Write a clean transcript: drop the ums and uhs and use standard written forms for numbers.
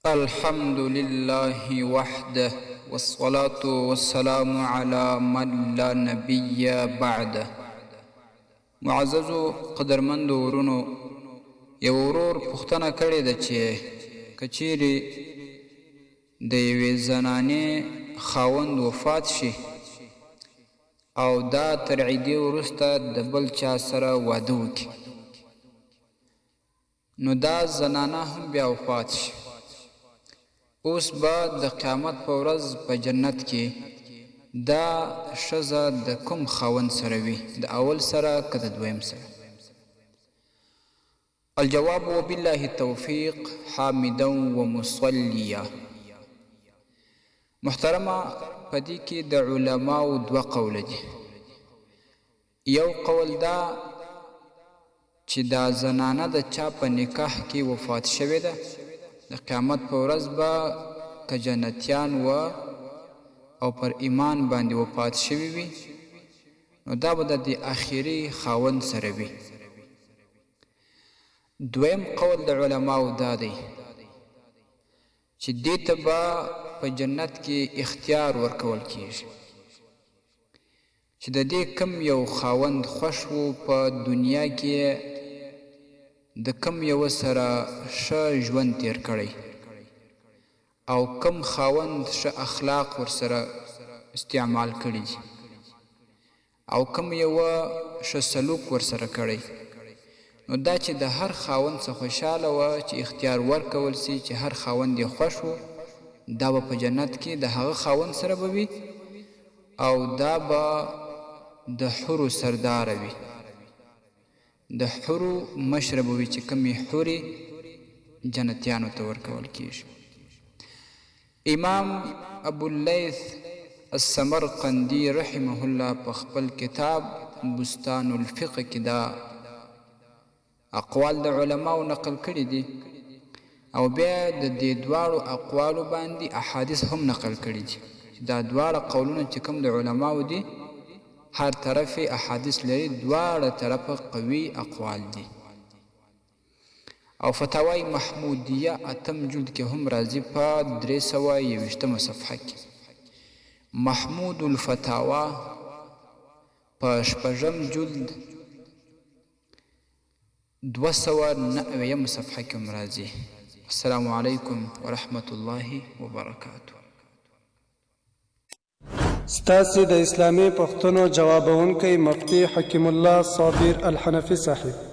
الحمد لله وحده والصلاة والسلام على من لا نبي بعده. معززو قدرمندو ورونو یو ورور پوښتنه کړې ده چې که چیرې د یوې زنانې خاوند وفات شي او دا تر عیدې وروسته د بل چا سره واده وکړي، نو دا زنانه هم بیا وفات شي، اوس به د قیامت په ورځ په جنت کې دا ښځه د کوم خاوند سره وي، د اول سره که د دویم سره؟ الجواب وبالله التوفیق حامدا ومصلیا. محترمه، په دې کې د علماو دوه قوله دي. یو قول دا چې دا زنانه د چا په نکاح کې وفات شوې ده، د قیامت په ورځ به که جنتیان و او پر ایمان باندې وفات شوي وي، نو دا به د دې آخري خاوند سره وي. دویم قول د علماو دا دی چې دې ته به په جنت کې اختیار ورکول کیږي چې د دې کم یو خاوند خوښ و په دنیا کې، د کم یو سره ښه ژوند تیر کړی او کم خاوند ښه اخلاق ورسره استعمال کړي دي او کم یو ښه سلوک ورسره کړی، نو دا چې د هر خاوند څخه خوشحاله وه چې اختیار ورکول سي چې هر خاوند یې خوښ و، دا به په جنت کې د هغه خاوند سره به وي او دا به د حورو سرداره وي، د حورو مشره به وي چې کومې حورې جنتیانو ته ورکول کیږي. امام ابواللیث السمرقندي رحمه الله په خپل کتاب بستان الفقه کې دا اقوال د علماو نقل کړي دي او بیا د دې دواړو اقوالو باندې احادیث هم نقل کړي دي. دا دواړه قولونه چې کوم د علماو دي هر طرف احادیث لري، دواړه طرفه قوي اقوال دي. او فتاوی محمودیه اتم جلد کې هم راځي په 321 صفحه کې. محمود الفتاوا په 6 جلد 209 صفحه کې هم راځي. السلام علیکم ورحمت الله وبرکاته. ستاسې د اسلامي پوښتنو جوابونکی مفتي حکيم الله صابر الحنفي صاحب.